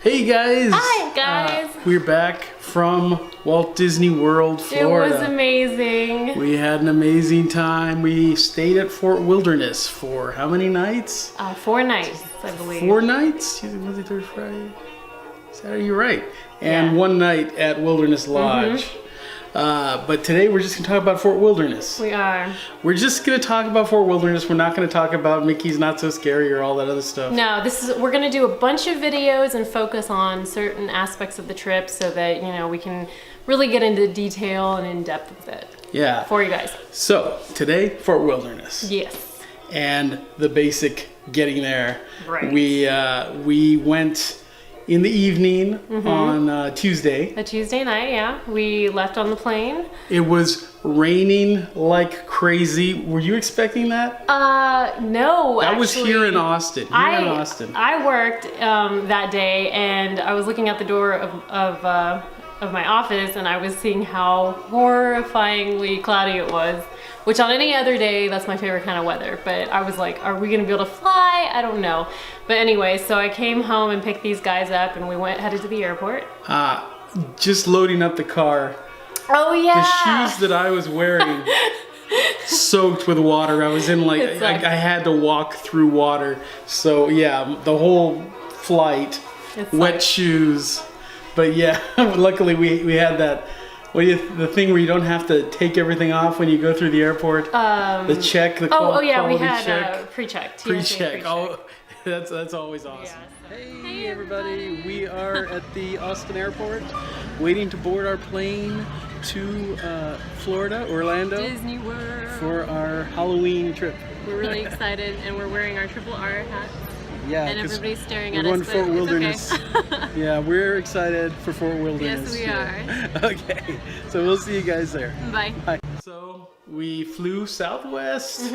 Hey guys! Hi guys! We're back from Walt Disney World, Florida. It was amazing. We had an amazing time. We stayed at Fort Wilderness for how many nights? 4 nights, I believe. 4 nights? Tuesday, Wednesday, Thursday, Friday, Saturday, you're right. And Yeah. 1 night at Wilderness Lodge. But today we're just going to talk about Fort Wilderness. We are. We're just going to talk about Fort Wilderness. We're not going to talk about Mickey's Not So Scary or all that other stuff. No, we're going to do a bunch of videos and focus on certain aspects of the trip so that, we can really get into detail and in depth with it. Yeah. For you guys. So, today, Fort Wilderness. Yes. And the basic getting there. Right. We went in the evening on Tuesday. A Tuesday night, yeah. We left on the plane. It was raining like crazy. Were you expecting that? No, That actually, was here in Austin. I worked that day, and I was looking at the door of my office, and I was seeing how horrifyingly cloudy it was. Which on any other day, that's my favorite kind of weather. But I was like, are we gonna be able to fly? I don't know. But anyway, so I came home and picked these guys up, and we headed to the airport. Just loading up the car. Oh yeah. The shoes that I was wearing soaked with water. I was in I had to walk through water. So yeah, the whole flight, wet shoes. But yeah, luckily we had that. The thing where you don't have to take everything off when you go through the airport? The check, the quality check. We had pre-checked. Pre-check. Oh, that's always awesome. Yeah. Hey everybody, we are at the Austin airport waiting to board our plane to Florida, Orlando. Disney World. For our Halloween trip. We're really excited, and we're wearing our triple R hats. Yeah, and everybody's staring at we're us, going to Fort Wilderness. Okay. Yeah, we're excited for Fort Wilderness. Yes, we are. Okay, so we'll see you guys there. Bye. Bye. So we flew Southwest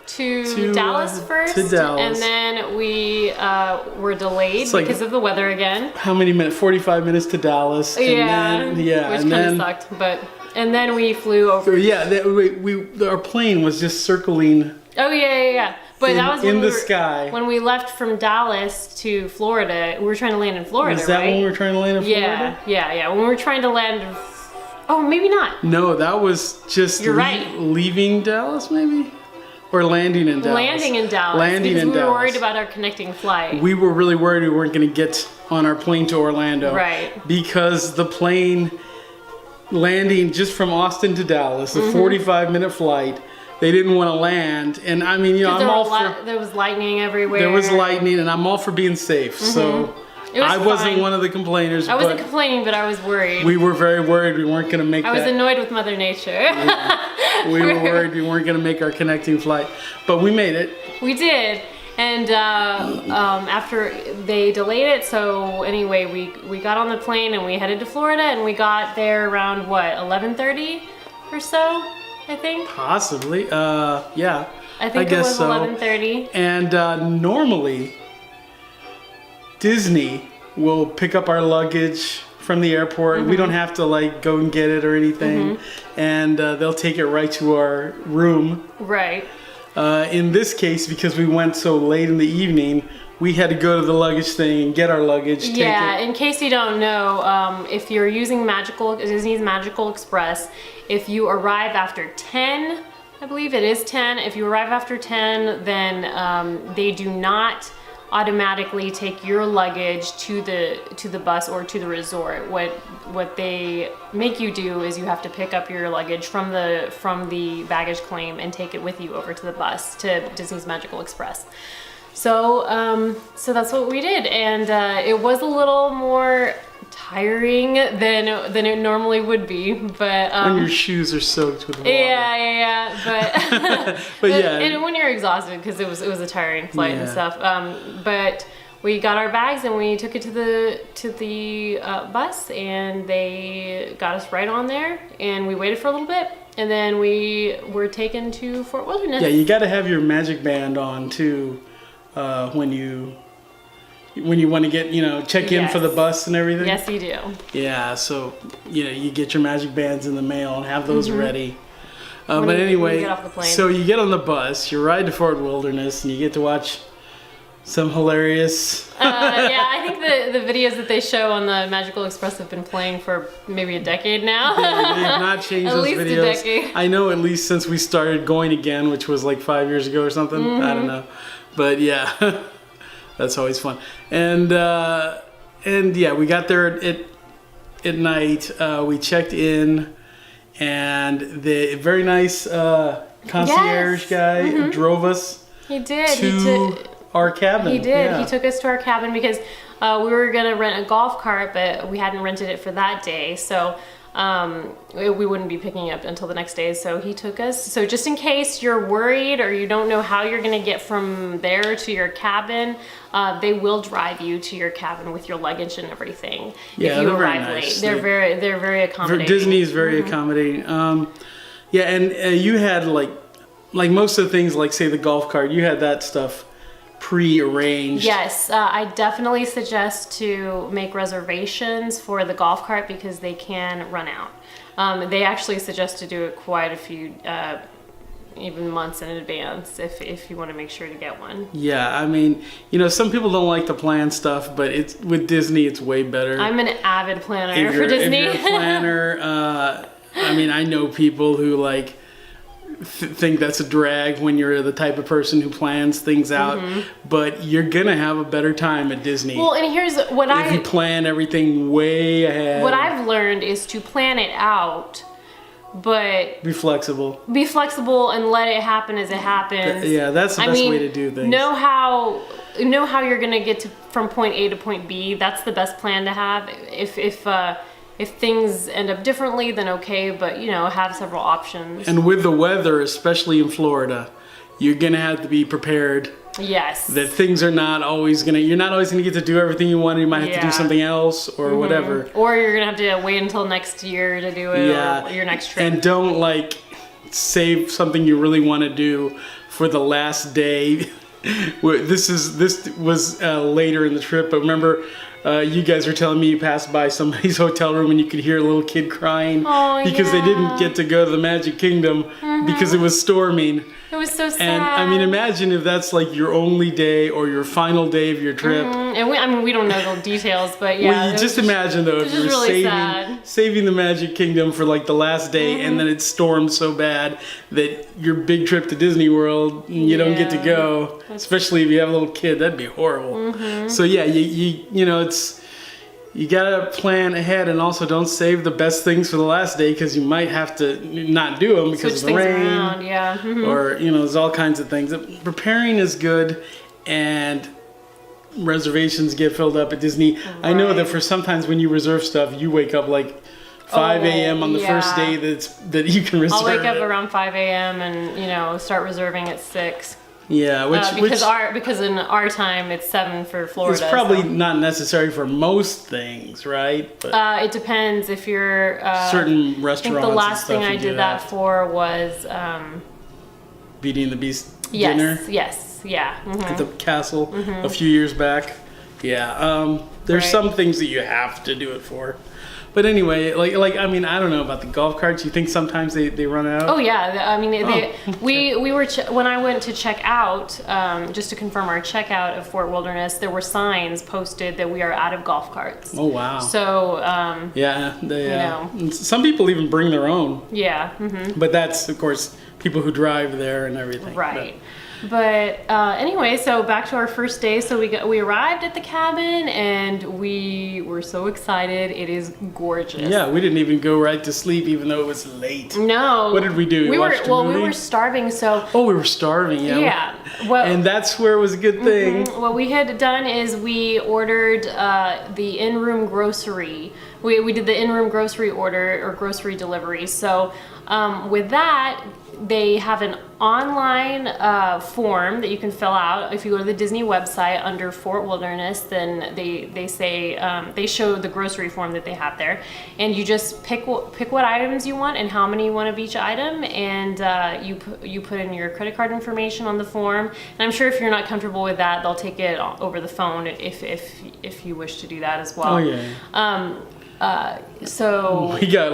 to Dallas first, to Dallas. and then we were delayed because of the weather again. How many minutes? 45 minutes to Dallas. Which kind of sucked, and then we flew over. Yeah, our plane was just circling. Oh yeah. But that was in the sky. When we left from Dallas to Florida, we were trying to land in Florida, Was that right? when we were trying to land in Florida? Yeah. When we were trying to land oh, maybe not. No, that was just leaving Dallas, maybe? Or landing in Dallas? Landing in Dallas. Because we were worried about our connecting flight. We were really worried we weren't going to get on our plane to Orlando. Right. Because the plane landing just from Austin to Dallas, a 45-minute flight, they didn't want to land, and I mean, I'm all for. There was lightning everywhere. There was lightning, and I'm all for being safe. So I wasn't one of the complainers. I wasn't complaining, but I was worried. We were very worried we weren't going to make. I was annoyed with Mother Nature. Yeah. We were worried we weren't going to make our connecting flight, but we made it. We did, and after they delayed it, so anyway, we got on the plane and we headed to Florida, and we got there around 11:30 or so. I think. Possibly. Yeah. I think it was 11:30. And normally, Disney will pick up our luggage from the airport. We don't have to go and get it or anything. And they'll take it right to our room. Right. In this case, because we went so late in the evening, we had to go to the luggage thing and get our luggage. In case you don't know, if you're using Disney's Magical Express, if you arrive after 10, I believe it is 10, if you arrive after 10, then they do not automatically take your luggage to the bus or to the resort. What they make you do is you have to pick up your luggage from the baggage claim and take it with you over to the bus to Disney's Magical Express. So that's what we did, and it was a little more tiring than it normally would be, but when your shoes are soaked with water. But and when you're exhausted, because it was a tiring flight and stuff. But we got our bags and we took it to the bus, and they got us right on there, and we waited for a little bit. And then we were taken to Fort Wilderness. Yeah, you got to have your magic band on too. When you want to get, check in for the bus and everything. Yes, you do. Yeah, so, you get your magic bands in the mail and have those ready. But anyway, get off the plane. So you get on the bus, you ride to Fort Wilderness, and you get to watch some hilarious. Yeah, I think the videos that they show on the Magical Express have been playing for maybe a decade now. Yeah, they have not changed At those least videos. a decade. I know at least since we started going again, which was like 5 years ago or something. I don't know, but yeah, that's always fun. And yeah, we got there at night. We checked in, and the very nice concierge guy drove us. He did. To our cabin. He did. Yeah. He took us to our cabin because we were gonna rent a golf cart, but we hadn't rented it for that day, so we wouldn't be picking it up until the next day. So he took us. So just in case you're worried or you don't know how you're gonna get from there to your cabin, they will drive you to your cabin with your luggage and everything. Yeah, if you they're very arrive nice. late, they're very accommodating. Disney is very accommodating. Yeah, and you had like most of the things, like say the golf cart, you had that stuff pre-arranged. Yes, I definitely suggest to make reservations for the golf cart because they can run out. They actually suggest to do it quite a few, even months in advance if you want to make sure to get one. Yeah, I mean, some people don't like to plan stuff, but with Disney, it's way better. I'm an avid planner for Disney. If you're a planner, I mean, I know people who like think that's a drag when you're the type of person who plans things out, but you're gonna have a better time at Disney. Well, and here's what if you plan everything way ahead. What I've learned is to plan it out, but be flexible and let it happen as it happens. Yeah, that's the best way to do things. Know how you're gonna get from point A to point B. That's the best plan to have. If things end up differently, then okay, but have several options. And with the weather, especially in Florida, you're gonna have to be prepared. Yes. That things are not always you're not always gonna get to do everything you want. You might have to do something else or whatever. Or you're gonna have to wait until next year to do it, or your next trip. And don't save something you really want to do for the last day. This was later in the trip, but remember. You guys were telling me you passed by somebody's hotel room and you could hear a little kid crying because they didn't get to go to the Magic Kingdom because it was storming. It was so sad. And I mean, imagine if that's like your only day or your final day of your trip. And we don't know the details, but yeah. Well, you just imagine though, if you were really saving the Magic Kingdom for like the last day and then it stormed so bad that your big trip to Disney World, you don't get to go. Especially if you have a little kid, that'd be horrible. So yeah, you gotta plan ahead, and also don't save the best things for the last day because you might have to not do them because of the rain. Or there's all kinds of things. Preparing is good, and reservations get filled up at Disney. Right. I know that for sometimes when you reserve stuff, you wake up like 5 a.m. on the first day that you can reserve. I'll wake up around 5 a.m. and start reserving at 6. Yeah, because in our time it's 7 for Florida. It's probably not necessary for most things, right? But it depends if you're certain restaurants. I think the last thing I did that for was Beauty and the Beast dinner. Yes, yeah. At the castle a few years back. Yeah, there's some things that you have to do it for. But anyway, I mean, I don't know about the golf carts. You think sometimes they run out? Oh yeah, I mean, we were when I went to check out, just to confirm our checkout of Fort Wilderness, there were signs posted that we are out of golf carts. Oh wow. So some people even bring their own. Yeah. But that's of course people who drive there and everything. Right. But anyway, so back to our first day. So we arrived at the cabin and we were so excited. It is gorgeous. Yeah, we didn't even go right to sleep even though it was late. No. What did we do? We were starving. So. Oh, we were starving. Yeah. Yeah. Well, and that's where it was a good thing. What we had done is we ordered the in-room grocery. We did the in-room grocery order or grocery delivery. So with that. They have an online form that you can fill out. If you go to the Disney website under Fort Wilderness, then they say they show the grocery form that they have there, and you just pick what items you want and how many you want of each item, and you put in your credit card information on the form. And I'm sure if you're not comfortable with that, they'll take it over the phone if you wish to do that as well. Oh yeah. So we got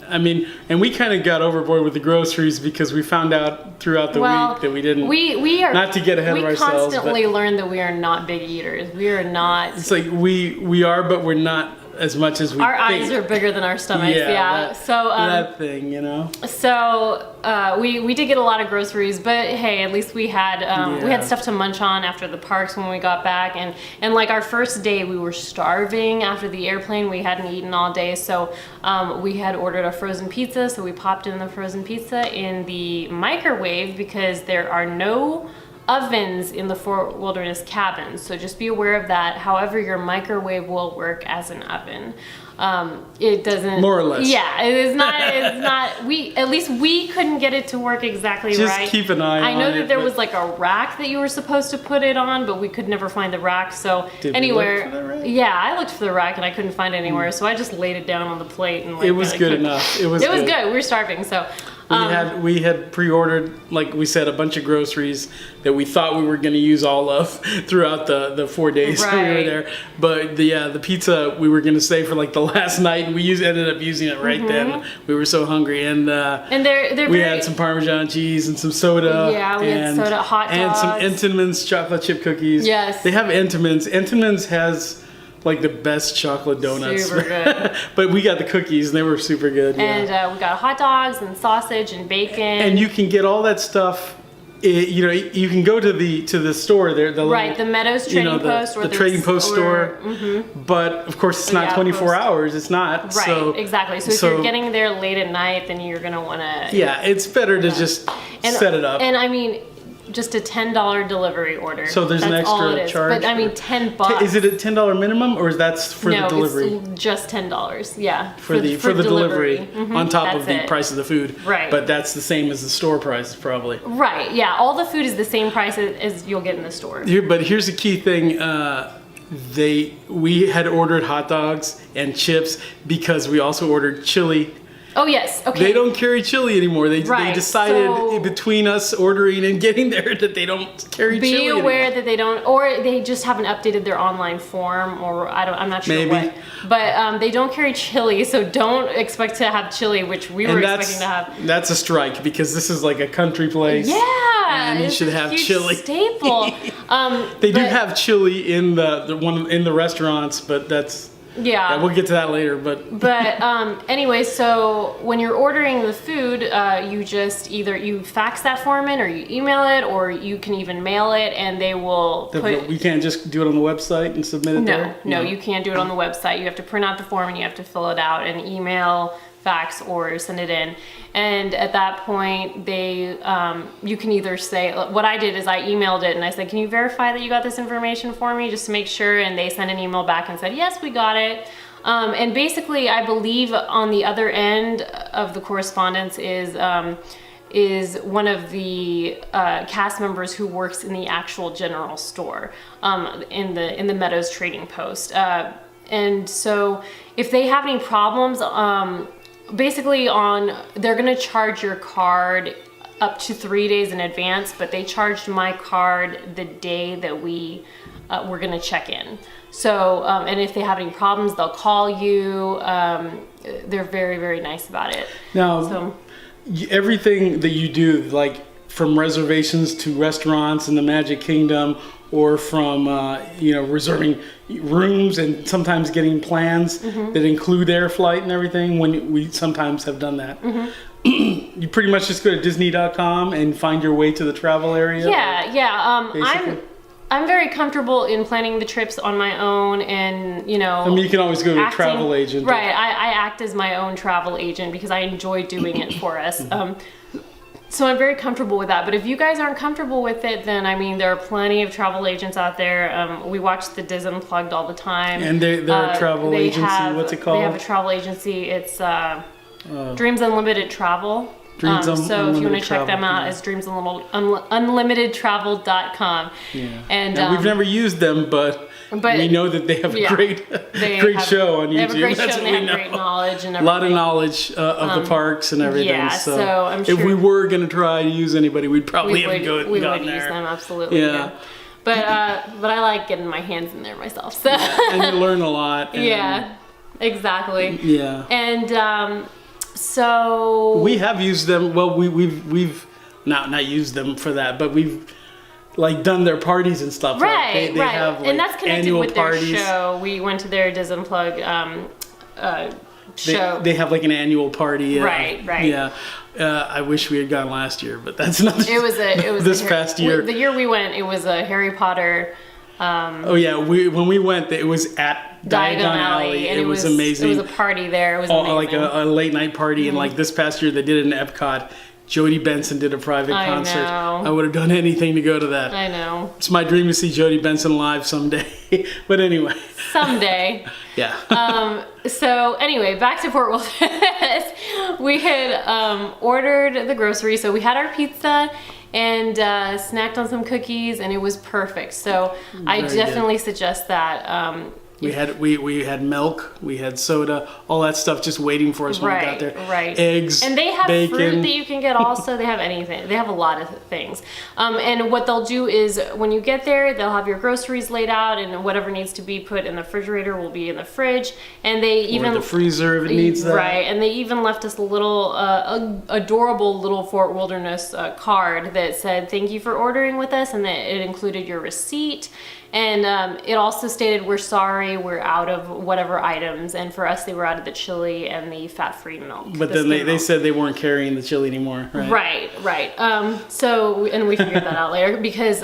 and we kind of got overboard with the groceries because we found out throughout the week that we didn't. We are not to get ahead of ourselves. We constantly learn that we are not big eaters. We are not. It's like we are, but we're not as much as we our think. Eyes are bigger than our stomachs. Yeah. So that thing, you know. So we did get a lot of groceries, but hey, at least we had stuff to munch on after the parks when we got back, and like our first day we were starving after the airplane. We hadn't eaten all day, so we had ordered a frozen pizza. So we popped in the frozen pizza in the microwave because there are no ovens in the Fort Wilderness cabins, so just be aware of that. However, your microwave will work as an oven. It doesn't, more or less. Yeah, it is not. It's not. At least we couldn't get it to work exactly right. Just keep an eye on it. I know that there was like a rack that you were supposed to put it on, but we could never find the rack. So Did anywhere, we look for the rack? Yeah, I looked for the rack and I couldn't find it anywhere. So I just laid it down on the plate and it was good enough. It was good. We were starving, so. We had pre-ordered, like we said, a bunch of groceries that we thought we were going to use all of throughout the 4 days that we were there. But the pizza we were going to save for like the last night, and we ended up using it right then. We were so hungry, and we had some Parmesan cheese and some soda. Yeah, we had soda, hot dogs, and some Entenmann's chocolate chip cookies. Yes, they have Entenmann's. Entenmann's has like the best chocolate donuts. Super good. But we got the cookies and they were super good. And we got hot dogs and sausage and bacon. And you can get all that stuff. You can go to the store there. The Meadows Trading Post or the Trading Post store. But of course, it's not 24 hours. It's not. Right. So, exactly. So if you're getting there late at night, then you're gonna want to. Yeah, it's better to just set it up. And I mean, just a $10 delivery order. So there's an extra charge. But I mean, $10. Is it a $10 minimum, or is that for the delivery? No, it's just $10. Yeah. For the delivery on top of the price of the food. Right. But that's the same as the store price, probably. Right. Yeah. All the food is the same price as you'll get in the store. But here's the key thing. We had ordered hot dogs and chips because we also ordered chili. Oh yes, okay. They don't carry chili anymore. They decided between us ordering and getting there that they don't carry chili anymore. Be aware that they don't, or they just haven't updated their online form, or I'm not sure what. But they don't carry chili, so don't expect to have chili, which we were expecting to have. That's a strike because this is like a country place. Yeah, and you should have chili. Staple. They do have chili in the restaurants, but that's. Yeah, we'll get to that later, but anyway, so when you're ordering the food, you just you fax that form in, or you email it, or you can even mail it, and they will We can't just do it on the website and submit it there? No, you can't do it on the website. You have to print out the form and you have to fill it out and email, fax, or send it in. And at that point, you can either say, what I did is I emailed it and I said, can you verify that you got this information for me, just to make sure? And they sent an email back and said, yes, we got it. And basically, I believe on the other end of the correspondence is one of the cast members who works in the actual general store in the Meadows Trading Post. And so if they have any problems, basically they're gonna charge your card up to 3 days in advance, but they charged my card the day that we were gonna check in. So, and if they have any problems, they'll call you. They're very, very nice about it. Now, everything that you do, like from reservations to restaurants in the Magic Kingdom, or from reserving rooms and sometimes getting plans that include air flight and everything, when we sometimes have done that. You pretty much just go to Disney.com and find your way to the travel area. I'm very comfortable in planning the trips on my own, and I mean, you can always go to a travel agent. Right, I act as my own travel agent because I enjoy doing it for us. So I'm very comfortable with that. But if you guys aren't comfortable with it, then I mean, there are plenty of travel agents out there. We watch the Diz Unplugged all the time. And they're a travel agency. What's it called? They have a travel agency. It's Dreams Unlimited Travel. So if you want to check them out, it's dreamsunlimitedtravel.com. Yeah. And we've never used them, but we know that they have a great show on YouTube. They have a great That's show, what and we know. Great knowledge and everything. A lot of knowledge of the parks and everything. Yeah, so I'm sure if we were going to try to use anybody, we'd probably have gone there. We would use them, absolutely. Yeah. But I like getting my hands in there myself. So. And you learn a lot. Exactly. Yeah. And so we have used them. Well, we've not used them for that, but we've like done their parties and stuff. Right, they right. have, like, and that's connected annual with parties. their show. We went to their Diz Unplugged show. They have like an annual party. Right. Yeah. I wish we had gone last year, but that's not. It was this past year. The year we went, it was a Harry Potter. Oh yeah, when we went, it was at Diagon Alley, and it was amazing. It was a party there. It was amazing. Like a late night party, and like this past year they did it in Epcot. Jody Benson did a private concert. Know. I would have done anything to go to that. I know. It's my dream to see Jody Benson live someday. But anyway. Someday. Yeah. So anyway, back to Fort Wilderness. We had ordered the groceries, so we had our pizza and snacked on some cookies, and it was perfect. So I definitely suggest that. We had milk, we had soda, all that stuff just waiting for us when we got there. Right. Eggs, and they have bacon. fruit that you can get also. They have anything. They have a lot of things. And what they'll do is when you get there, they'll have your groceries laid out, and whatever needs to be put in the refrigerator will be in the fridge. And they even the freezer if it needs that. Right. And they even left us a little adorable little Fort Wilderness card that said thank you for ordering with us, and that it included your receipt. And it also stated, we're sorry, we're out of whatever items. And for us, they were out of the chili and the fat-free milk. But then they said they weren't carrying the chili anymore, right? Right. And we figured that out later because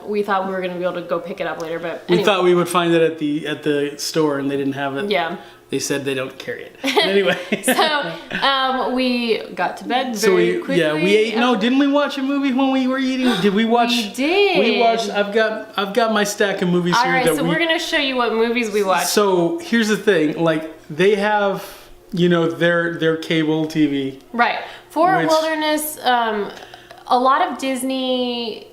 we thought we were going to be able to go pick it up later. But anyway. We thought we would find it at the store, and they didn't have it. Yeah. They said they don't carry it. Anyway. So we got to bed very quickly. Yeah, we ate. No, didn't we watch a movie when we were eating? Did we watch? We did. We watched. I've got my stack of movies here. All right, so we're gonna show you what movies we watched. So here's the thing, like they have, their cable TV. Right. Fort Wilderness. A lot of Disney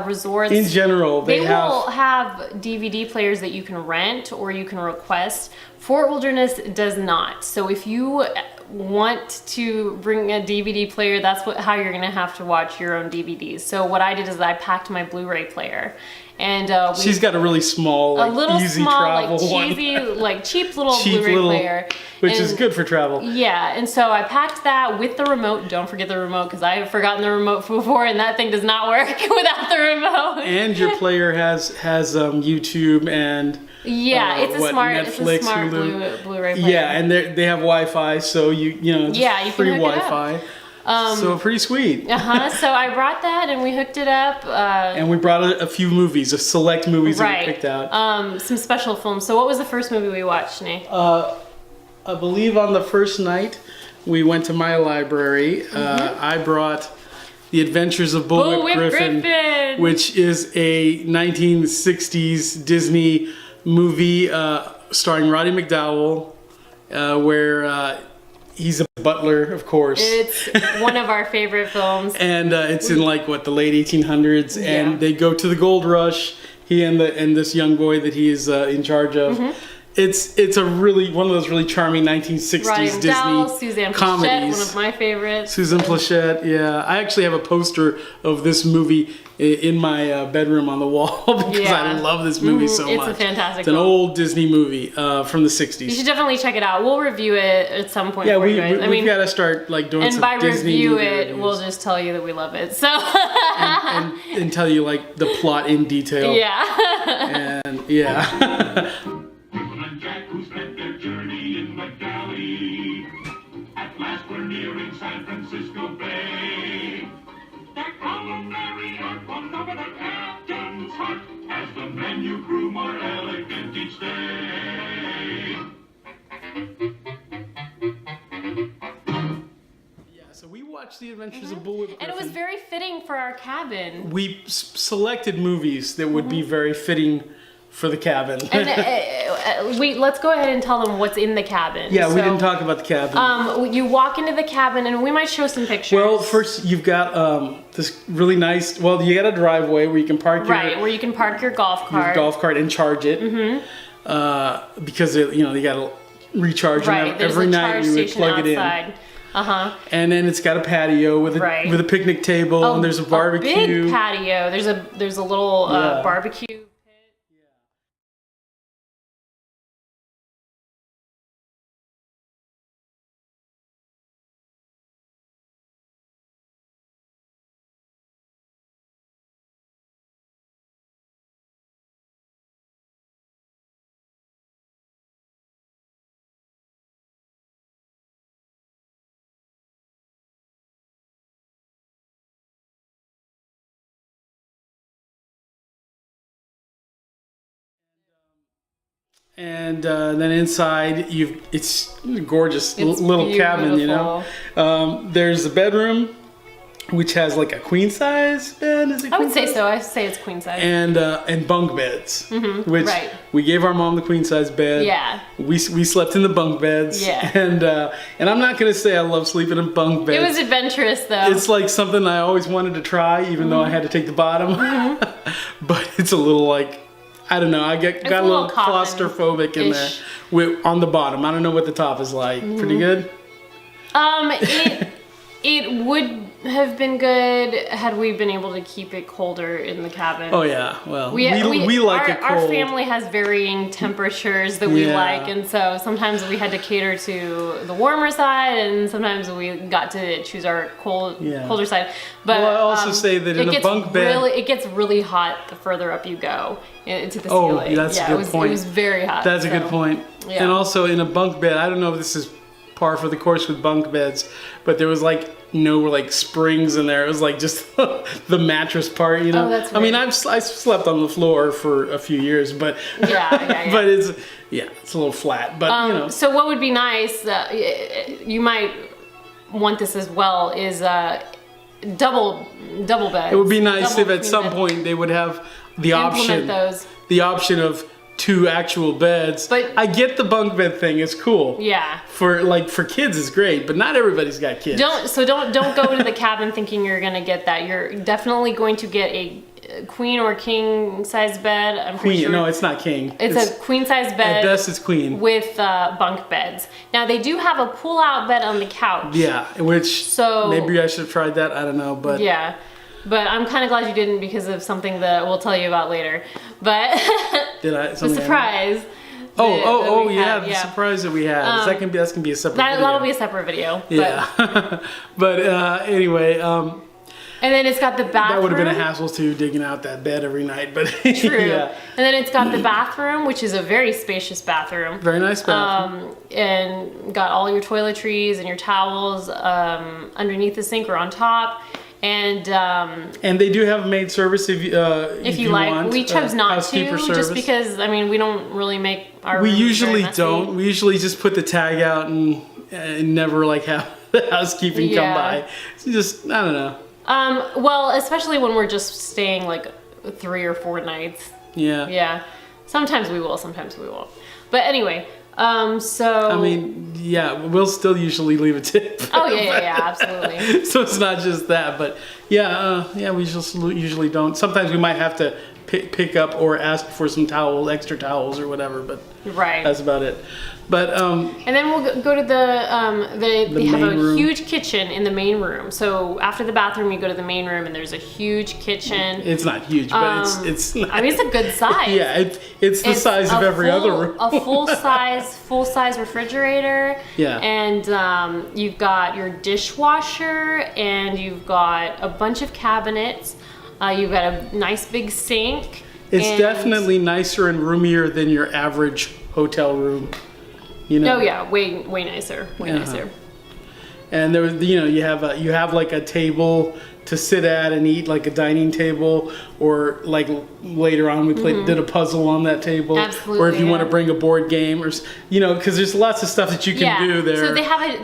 resorts in general they will have DVD players that you can rent or you can request. Fort Wilderness does not. So if you want to bring a DVD player, that's how you're gonna have to watch your own DVDs. So what I did is I packed my Blu-ray player, and she's got a really small, like, easy travel cheesy, one. cheap little Blu-ray player, which is good for travel. Yeah, and so I packed that with the remote. Don't forget the remote because I have forgotten the remote before, and that thing does not work without the remote. And your player has YouTube and. Yeah, it's a smart Netflix, Blu-ray player. Yeah, and they have Wi-Fi, so you can free Wi-Fi. So pretty sweet. So I brought that and we hooked it up. And we brought a few movies, select movies that we picked out. Some special films. So what was the first movie we watched, Nate? I believe on the first night we went to my library. I brought The Adventures of Bullwhip Griffin, which is a 1960s Disney movie starring Roddy McDowell, where he's a butler, of course. It's one of our favorite films. And it's in the late 1800s, and they go to the gold rush. He and this young boy that he is in charge of. It's a really one of those really charming 1960s Roddy Disney McDowell, Suzanne comedies. Pleshette, one of my favorites. Susan Pleshette, yeah. I actually have a poster of this movie in my bedroom on the wall because I love this movie so much. It's a fantastic It's an old Disney movie from the 60s. You should definitely check it out. We'll review it at some point. Yeah, we've got to start doing some Disney And by review movie it, reviews. We'll just tell you that we love it. So and tell you the plot in detail. Yeah. And yeah. Jack, who spent their journey in the galley. At last we're nearing San Francisco Bay. The culinary art won over the captain's heart as the menu grew more elegant each day. Yeah, so we watched The Adventures of Bullwhip Griffin. And it was very fitting for our cabin. We selected movies that would be very fitting for the cabin. And let's go ahead and tell them what's in the cabin. Yeah, we didn't talk about the cabin. You walk into the cabin, and we might show some pictures. Well, first you've got this really nice. Well, you got a driveway where you can park where you can park your golf cart. And charge it. Because you got to recharge them every night. You would plug outside. It in. And then it's got a patio with a picnic table, and there's a barbecue. A big patio. There's a little barbecue. And then inside, it's a gorgeous It's little cabin, you know. beautiful. There's a bedroom, which has like a queen size bed. Is it I would queen say size? so. I would say it's queen size. And bunk beds, which right. we gave our mom the queen size bed. Yeah. We slept in the bunk beds. Yeah. And I'm not gonna say I love sleeping in bunk beds. It was adventurous though. It's like something I always wanted to try, even though I had to take the bottom. But it's a little like, I don't know. I got a little claustrophobic in there on the bottom. I don't know what the top is like. Pretty good. It would have been good had we been able to keep it colder in the cabin. Oh yeah, well, we like it cold. Our family has varying temperatures that we like, and so sometimes we had to cater to the warmer side, and sometimes we got to choose our colder side. But well, I also say that in a bunk bed, it gets really hot the further up you go into the ceiling. Oh, that's a good point. It was very hot. That's a good point. Yeah. And also in a bunk bed, I don't know if this is par for the course with bunk beds, but there was like no like springs in there. It was like just the mattress part, you know. Oh, that's I mean, weird. I slept on the floor for a few years, but yeah. but it's a little flat. But you know. So what would be nice, you might want this as well, is double beds. It would be nice Double if at queen some bed. point they would have the Implement option those. of 2 actual beds. But I get the bunk bed thing; it's cool. Yeah. For kids, it's great, but not everybody's got kids. Don't go to the cabin thinking you're gonna get that. You're definitely going to get a queen or king size bed. I'm pretty Queen? sure. No, it's not king. It's a queen size bed. At best, it's queen. With bunk beds. Now they do have a pull out bed on the couch. Yeah, which maybe I should have tried that. I don't know, but yeah. But I'm kind of glad you didn't because of something that we'll tell you about later. But did I? the surprise. The surprise that we had. That's gonna be a separate video. That'll be a separate video. Yeah. But anyway, and then it's got the bathroom. that would have been a hassle too, digging out that bed every night. But True. Yeah. And then it's got the bathroom, which is a very spacious bathroom. Very nice bathroom. And got all your toiletries and your towels underneath the sink or on top. And they do have maid service if you like. want. We chose not to, service. just because I mean we don't really make our. We rooms usually very messy. don't. We usually just put the tag out and never like have the housekeeping come by. It's just I don't know. Well, especially when we're just staying like 3 or 4 nights. Yeah. Yeah. Sometimes we will. Sometimes we won't. But anyway. So I mean, yeah, we'll still usually leave a tip. Oh yeah, absolutely. So it's not just that, but yeah, we usually don't. Sometimes we might have to pick up or ask for some extra towels or whatever, but right. That's about it. But and then we'll go to they have a room. huge kitchen in the main room. So after the bathroom, you go to the main room, and there's a huge kitchen. It's not huge, but it's. Not, I mean, it's a good size. Yeah, it's the size of every other room. A full size refrigerator. Yeah. And you've got your dishwasher, and you've got a bunch of cabinets. You've got a nice big sink. It's definitely nicer and roomier than your average hotel room. You know? Oh yeah, way nicer, nicer. And there was, you have like a table to sit at and eat, like a dining table, or like later on we did a puzzle on that table. Absolutely. Or if you want to bring a board game, or because there's lots of stuff that you can do there. So they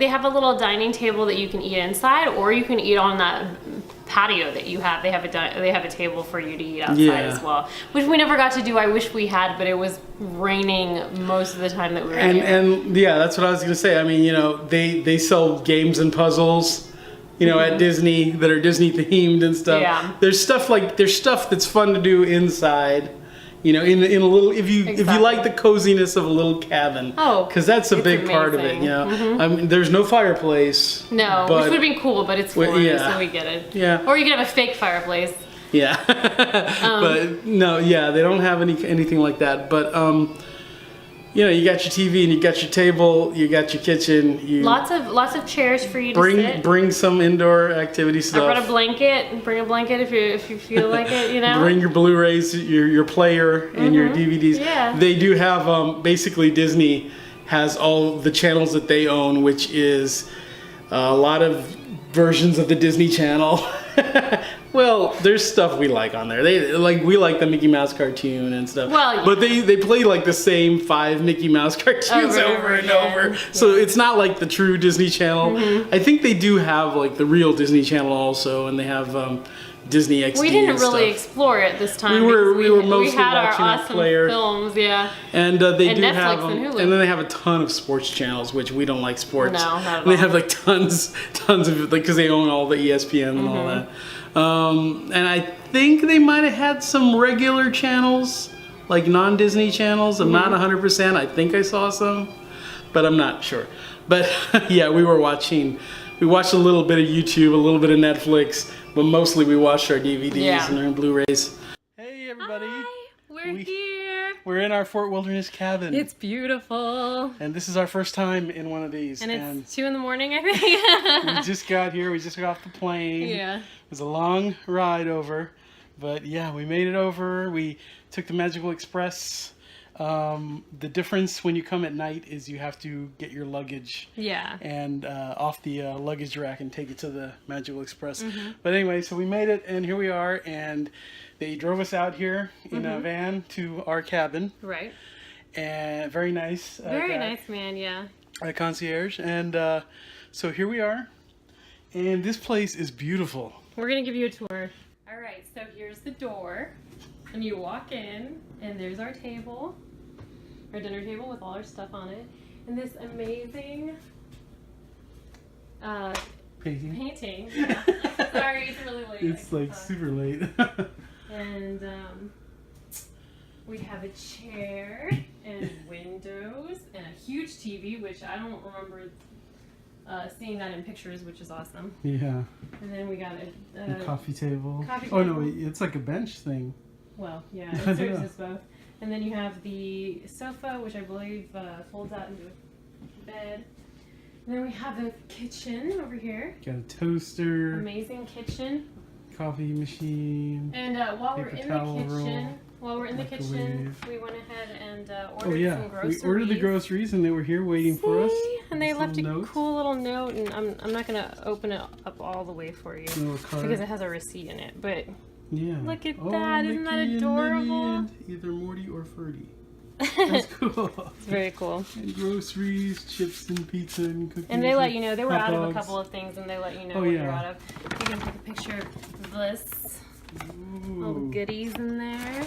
have a little dining table that you can eat inside, or you can eat on that patio that you have. They have a table for you to eat outside as well, which we never got to do. I wish we had, but it was raining most of the time that we were here. And yeah, that's what I was gonna say. I mean, they sell games and puzzles, at Disney that are Disney themed and stuff. Yeah. There's stuff that's fun to do inside. In a little, if you like the coziness of a little cabin, because that's a big part of it. I mean, there's no fireplace. No, which would have been cool, but it's Florida, so we get it. Yeah. Or you could have a fake fireplace. Yeah. But no, they don't have anything like that. But you got your TV and you got your table, you got your kitchen. Lots of chairs for you to sit. Bring some indoor activity stuff. I brought a blanket. Bring a blanket if you feel like it. Bring your Blu-rays, your player, and your DVDs. Yeah. They do have basically Disney has all the channels that they own, which is a lot of versions of the Disney Channel. Well, there's stuff we like on there. We like the Mickey Mouse cartoon and stuff. Well, yeah. But they play like the same 5 Mickey Mouse cartoons over and over. So it's not like the true Disney Channel. I think they do have like the real Disney Channel also, and they have Disney XD. We didn't and really stuff. explore it this time. We were mostly we had watching our our awesome player. films, yeah. And they And do Netflix have and Hulu. and then they have a ton of sports channels, which we don't like sports. No, not at And they all. have like tons of like because they own all the ESPN and all that. And I think they might have had some regular channels, like non-Disney channels. I'm not 100%. I think I saw some, but I'm not sure. But yeah, we watched a little bit of YouTube, a little bit of Netflix, but mostly we watched our DVDs and our Blu-rays. Hey everybody. Hi, we're here. We're in our Fort Wilderness cabin. It's beautiful. And this is our first time in one of these. And it's 2 in the morning, I think. We just got here. We just got off the plane. Yeah. It was a long ride over. But yeah, we made it over. We took the Magical Express. The difference when you come at night is you have to get your luggage Yeah. and off the luggage rack and take it to the Magical Express. But anyway, so we made it, and here we are. And they drove us out here in a van to our cabin. Right. And very nice. Very nice, man, yeah. Concierge. And so here we are. And this place is beautiful. We're going to give you a tour. All right, so here's the door. And you walk in, and there's our table. Our dinner table with all our stuff on it. And this amazing painting. Yeah. Sorry, it's really late. It's like super late. And we have a chair and windows and a huge TV, which I don't remember seeing that in pictures, which is awesome. Yeah. And then we got A coffee table. coffee Oh no, table. it's like a bench thing. Well, yeah, it serves us both. And then you have the sofa, which I believe folds out into a bed. And then we have a kitchen over here. Got a toaster. Amazing kitchen. Coffee machine. And while we're Paper in towel the kitchen, roll, we microwave. went ahead and Oh ordered yeah, some groceries. we ordered the groceries and they were here waiting for us. And they This left a little note. cool little note, and I'm not gonna open it up all the way for you Little card. because it has a receipt in it. But Yeah. look at Oh, that! Isn't that Mickey and adorable? Minnie and either Morty or Ferdy. That's cool. It's very cool. And groceries, chips and pizza and cookies. And they let you know they were hot out of a dogs. couple of things, and they let you know Oh, what yeah. you're out of. You can take a picture of this. All the Ooh. goodies in there.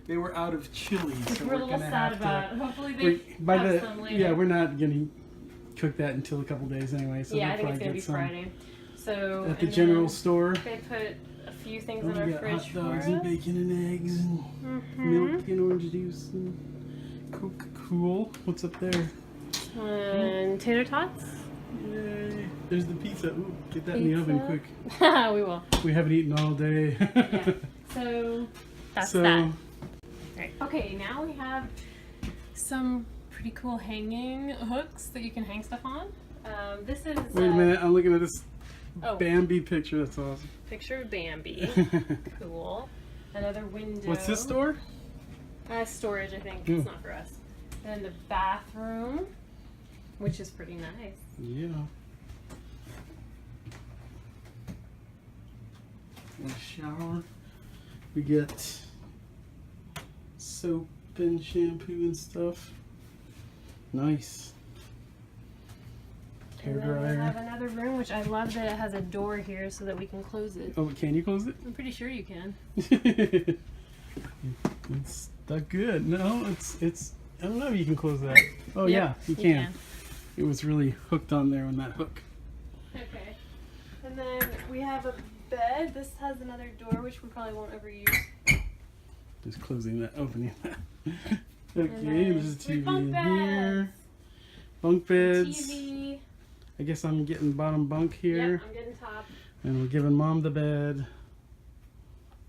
They were out of chili, so We're a we're little gonna sad have about to. it. Hopefully they have some later. Yeah, we're not gonna cook that until a couple days anyway. So Yeah, we'll I think it's probably gonna be get some Friday. So at the and general then store. They put a few things Oh, in our we got fridge hot for dogs us. and bacon and eggs and milk and orange juice and Coke. Cool. What's up there? And tater tots. Yay! There's the pizza. Ooh, get that in the oven quick. We will. We haven't eaten all day. Yeah. So that's So that. Right. Okay, now we have some pretty cool hanging hooks that you can hang stuff on. This is wait a minute. I'm looking at this oh, Bambi picture. That's awesome. picture of Bambi. Cool. Another window. What's this door? Storage, I think. Yeah. It's not for us. And the bathroom, which is pretty nice. Yeah. A shower. We get soap and shampoo and stuff. Nice. Hair And then we have dryer. another room, which I love that it has a door here so that we can close it. Oh, can you close it? I'm pretty sure you can. It's stuck good. No, it's. I don't know if you can close that. Oh yeah, you can. It was really hooked on there on that hook. Okay. And then we have a bed. This has another door, which we probably won't ever use. Just closing that, opening that. then Okay, there's a TV bunk in here. Bunk beds. TV. I guess I'm getting bottom bunk here. Yep, I'm getting top. And we're giving Mom the bed.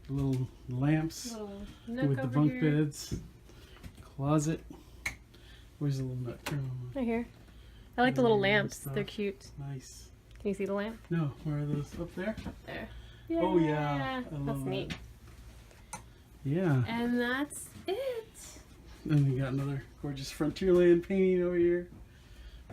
Little lamps Little nook with the over bunk here. beds. Closet. Where's the little nut? Turn on. Right here. I like the little Yeah, lamps. stuff. They're cute. Nice. Can you see the lamp? No, where are those? Up there? There. Oh, yeah. I love That's that. neat. Yeah. And that's it. And we got another gorgeous Frontierland painting over here.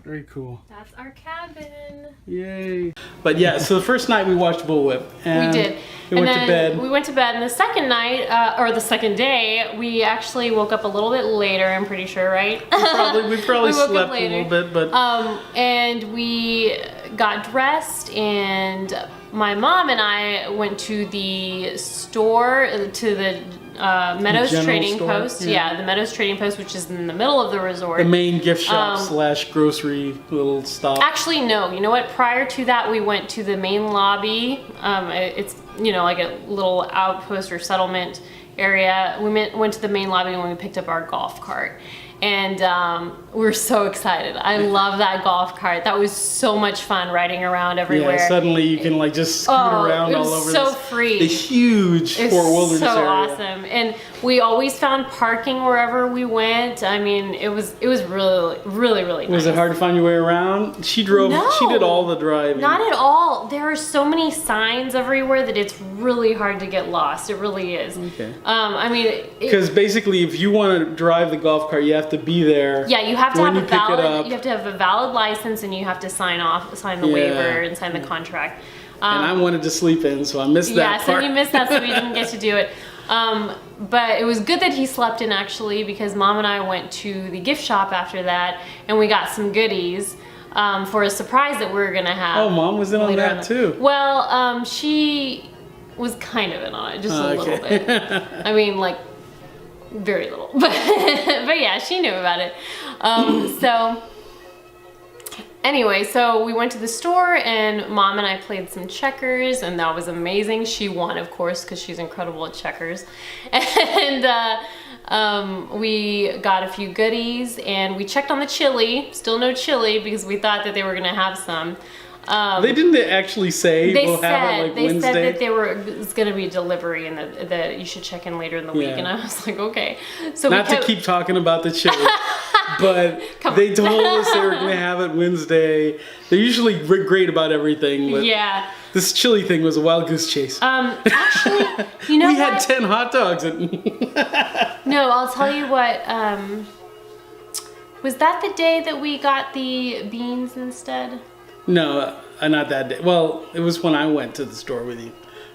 Very cool. That's our cabin. Yay. But yeah, so the first night we watched Bullwhip. And We did. We went to bed. We went to bed, and the second night, or the second day, we actually woke up a little bit later, I'm pretty sure, right? We probably We woke up slept a later. little bit, but And we got dressed, and my mom and I went to the store, to the Meadows General Trading store? Post. Yeah. Yeah, the Meadows Trading Post, which is in the middle of the resort. the main gift shop / grocery little stop. Actually, no. You know what? Prior to that, we went to the main lobby. It's, like a little outpost or settlement area. We went to the main lobby when we picked up our golf cart. And we were so excited. I love that golf cart. That was so much fun riding around everywhere. Yeah, suddenly you can like just scoot around it was all over so this, free. the huge It's Fort Wilderness so area. awesome, and we always found parking wherever we went. I mean, it was really, really, really nice. Was it hard to find your way around? She drove. No. She did all the driving. Not at all. There are so many signs everywhere that it's really hard to get lost. It really is. Okay. I mean, Because basically, if you want to drive the golf cart, you have to be there. yeah, you have to when have you a pick it valid. up. You have to have a valid license, and you have to sign the Yeah. waiver and sign the contract. And I wanted to sleep in, so I missed that Yeah, part. so you missed that, so we didn't get to do it. But it was good that he slept in, actually, because Mom and I went to the gift shop after that, and we got some goodies for a surprise that we were gonna have. Oh, Mom was in on later that too. Well, she was kind of in on it, just a little bit. I mean, like, very little, but yeah, she knew about it. So anyway, so we went to the store, and Mom and I played some checkers, and that was amazing. She won, of course, because she's incredible at checkers. And we got a few goodies, and we checked on the chili. Still no chili, because we thought that they were gonna have some. They didn't actually say They we'll have it like they Wednesday. said that it was going to be a delivery, and that you should check in later in the week. Yeah. And I was like, okay. So Not we to keep talking about the chili, but they told us they were going to have it Wednesday. They're usually great about everything, but Yeah. this chili thing was a wild goose chase. Actually, you know We what? had 10 hot dogs. No, I'll tell you what. Was that the day that we got the beans instead? No, not that day. Well, it was when I went to the store with you.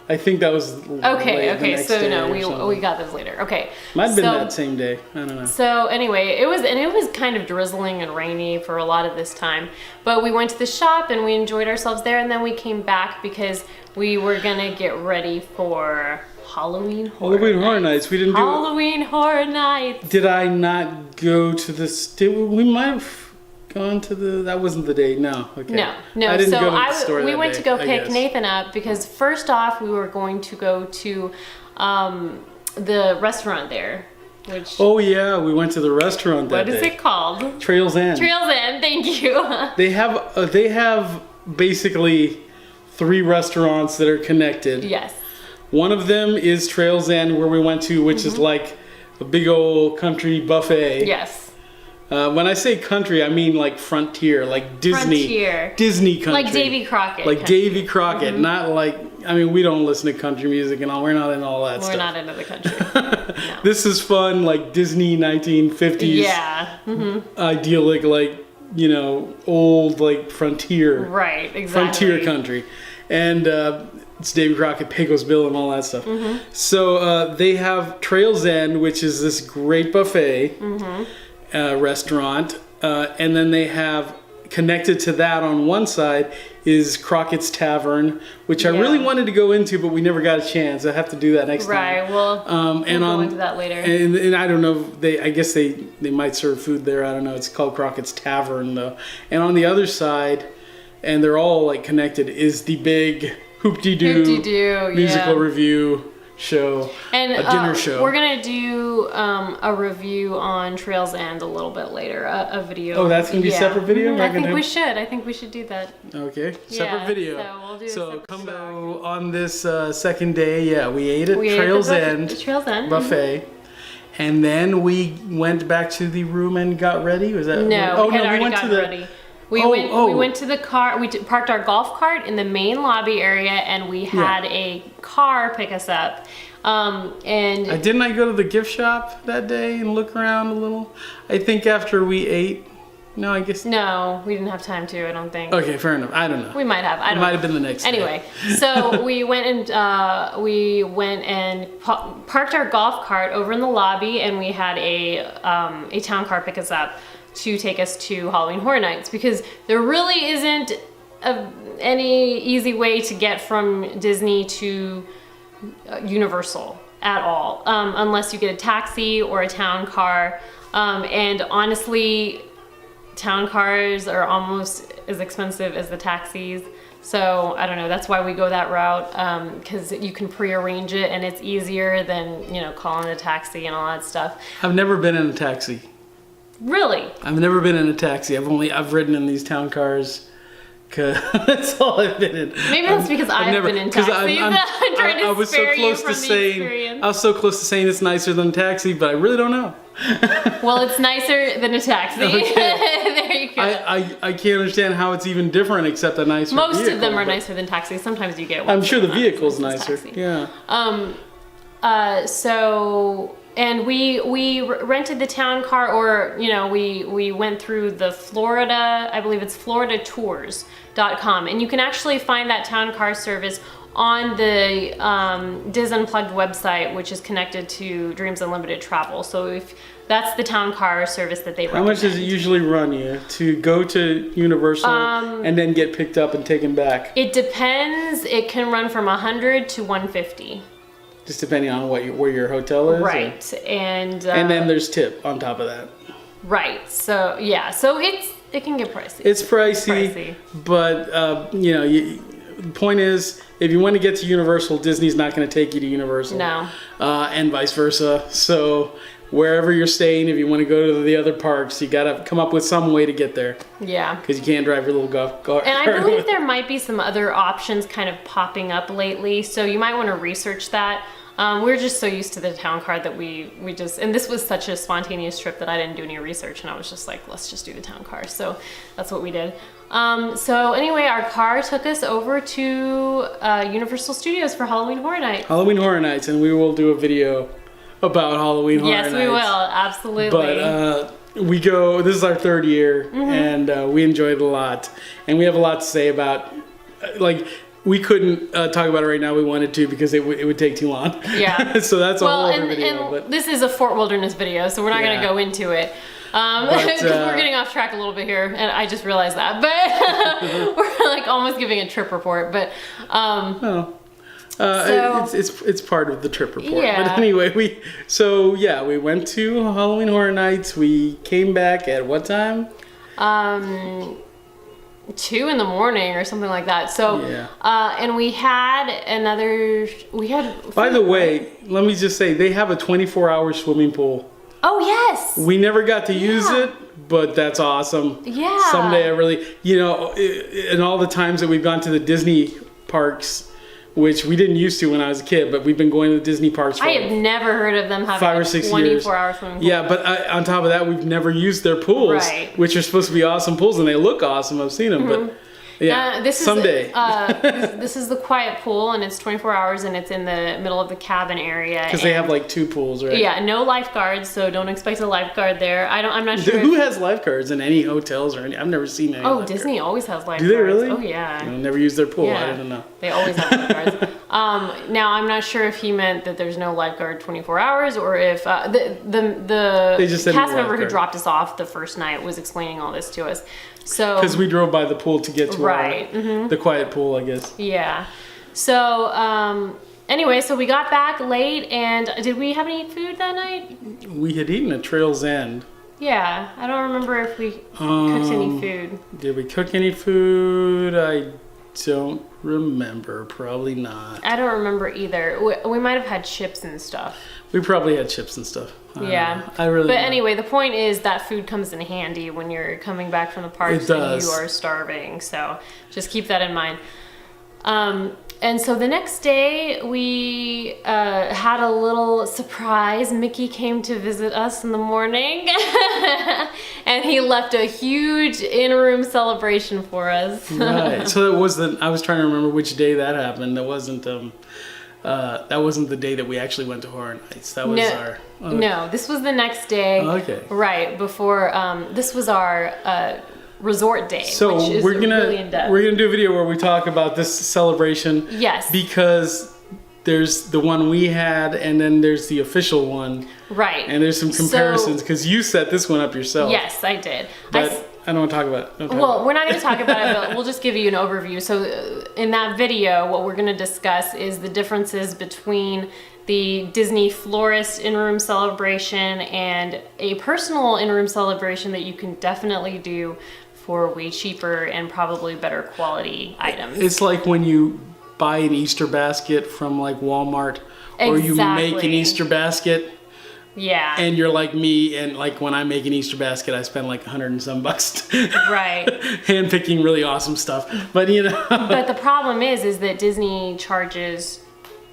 I think that was Okay, next so day no, or something. we got those later. Okay. Might have been so, that same day. I don't know. So anyway, it was kind of drizzling and rainy for a lot of this time, but we went to the shop and we enjoyed ourselves there, and then we came back because we were gonna get ready for Halloween Horror Nights. We didn't do Halloween Horror Nights. Did I not go to this? We might have gone to the. That wasn't the day. No. Okay. No. I didn't So go to the store we that went day, to go I pick guess. Nathan up because first off we were going to go to the restaurant there, which Oh yeah, we went to the restaurant that what day. is it called? Trails End. Trails End. Thank you. They have basically 3 restaurants that are connected. Yes. One of them is Trails End, where we went to, which is like a big old country buffet. Yes. When I say country, I mean like frontier, like Disney. Frontier. Disney country. Like Davy Crockett. Like Davy Crockett, not like, I mean, we don't listen to country music and all. We're not in all that We're stuff. not into the country. No. This is fun, like Disney 1950s. Yeah. Idyllic, like, old, like frontier. Right. Exactly. Frontier country. And it's Davy Crockett, Pecos Bill, and all that stuff. So they have Trails End, which is this great buffet restaurant. And then they have, connected to that on one side, is Crockett's Tavern, which I really wanted to go into, but we never got a chance. I have to do that next time. Right. Well, And we'll go into that later. And I don't know. I guess they might serve food there. I don't know. It's called Crockett's Tavern though. And on the other side, and they're all like connected, is the big Hoop-de-Doo musical review show, And a dinner show. We're gonna do a review on Trails End a little bit later, a video. Oh, that's gonna be a separate video? Mhm, We're I gonna think we have- should. I think we should do that. Okay, Yeah, separate video. so we'll do a So separate come video. back on this second day. Yeah, we ate at We ate at Trails the End Trails End buffet. And then we went back to the room and got ready. Was that? No, we had already gotten ready. We went to the car. We parked our golf cart in the main lobby area, and we had a car pick us up. And Didn't I go to the gift shop that day and look around a little? I think after we ate, No, I guess. No, we didn't have time to, I don't think. Okay, fair enough. I don't know. We might have. I don't It might know. have been the next day. Anyway, so we went and parked our golf cart over in the lobby, and we had a town car pick us up to take us to Halloween Horror Nights, because there really isn't any easy way to get from Disney to Universal at all, unless you get a taxi or a town car. And honestly, town cars are almost as expensive as the taxis. So I don't know, that's why we go that route, because you can pre-arrange it and it's easier than, calling a taxi and all that stuff. I've never been in a taxi. Really? I've never been in a taxi. I've ridden in these town cars. Cause that's all I've been in. Maybe that's because I've been in taxis. I'm trying to spare you from the experience. I was so close to saying it's nicer than a taxi, but I really don't know. Well, it's nicer than a taxi. Okay. There you go. I can't understand how it's even different except a nicer Most vehicle, of them are nicer than taxis. Sometimes you get one. I'm sure the vehicle's nicer. Taxi. Yeah. And we rented the town car, or we went through the Florida, I believe it's floridatours.com, and you can actually find that town car service on the Diz Unplugged website, which is connected to Dreams Unlimited Travel. So if that's the town car service that they recommend. How much does it usually run you to go to Universal and then get picked up and taken back? It depends. It can run from $100 to $150. Just depending on where your hotel is? Right. And then there's tip on top of that. Right. So, yeah. So it can get pricey. It's pricey. But, the point is, if you want to get to Universal, Disney's not going to take you to Universal. No. And vice versa. So wherever you're staying, if you want to go to the other parks, you got to come up with some way to get there. Yeah. Because you can't drive your little golf cart. And I believe there might be some other options kind of popping up lately. So you might want to research that. We're just so used to the town car that we just, and this was such a spontaneous trip that I didn't do any research, and I was just like, let's just do the town car. So that's what we did. So anyway, our car took us over to Universal Studios for Halloween Horror Nights. Halloween Horror Nights, and we will do a video about Halloween Horror Nights. Yes, we will, absolutely. But we go, this is our third year, and we enjoyed it a lot. And we have a lot to say about, we couldn't talk about it right now. We wanted to because it would take too long. Yeah. So that's a whole other video. And but this is a Fort Wilderness video, so we're not going to go into it. Because we're getting off track a little bit here, and I just realized that. But we're almost giving a trip report. But it's part of the trip report. Yeah. But anyway, we went to Halloween Horror Nights. We came back at what time? 2 in the morning or something like that. So, yeah. And we had By the way, let me just say, they have a 24-hour swimming pool. Oh, yes. We never got to use it, but that's awesome. Yeah. Someday I really, in all the times that we've gone to the Disney parks, which we didn't used to when I was a kid, but we've been going to the Disney parks for I have never heard of them having 5 or 6 years. 24-hour swimming pool. Yeah, but on top of that, we've never used their pools, Right. which are supposed to be awesome pools, and they look awesome. I've seen them, but yeah, someday. This is the quiet pool, and it's 24 hours, and it's in the middle of the cabin area. Because they have 2 pools, right? Yeah, no lifeguards, so don't expect a lifeguard there. I'm not sure. Who has lifeguards in any hotels or any? I've never seen any. Oh, Disney always has lifeguards. Do they really? Oh yeah. Never use their pool. Yeah. I don't know. They always have lifeguards. Now I'm not sure if he meant that there's no lifeguard 24 hours, or if the They just said cast no member who lifeguard. dropped us off the first night was explaining all this to us. So Because we drove by the pool to get to Right. the quiet pool, I guess. yeah. So anyway, so we got back late, and did we have any food that night? We had eaten at Trail's End. Yeah, I don't remember if we cooked any food. Did we cook any food? I don't remember. Probably not. I don't remember either. We might have had chips and stuff. We probably had chips and stuff. Yeah. I really But don't know. anyway, the point is that food comes in handy when you're coming back from the parks It does. and you are starving. So just keep that in mind. And so the next day we had a little surprise. Mickey came to visit us in the morning and he left a huge in-room celebration for us. Right. So it was I was trying to remember which day that happened. It wasn't that wasn't the day that we actually went to Horror Nights. That was our... No, this was the next day. Okay. Right, before, this was our resort day, So which is really in-depth. we're gonna do a video where we talk about this celebration. Yes. Because there's the one we had, and then there's the official one. Right. And there's some comparisons, because you set this one up yourself. Yes, I did. But I don't want to talk about it. Well, we're not going to talk about it, but we'll just give you an overview. So in that video, what we're going to discuss is the differences between the Disney Florist in-room celebration and a personal in-room celebration that you can definitely do for way cheaper and probably better quality items. It's like when you buy an Easter basket from like Walmart, or you make an Easter basket. Yeah. And you're like me, and like when I make an Easter basket, I spend like $100 and some bucks. Right. Hand picking really awesome stuff. But you know. But the problem is that Disney charges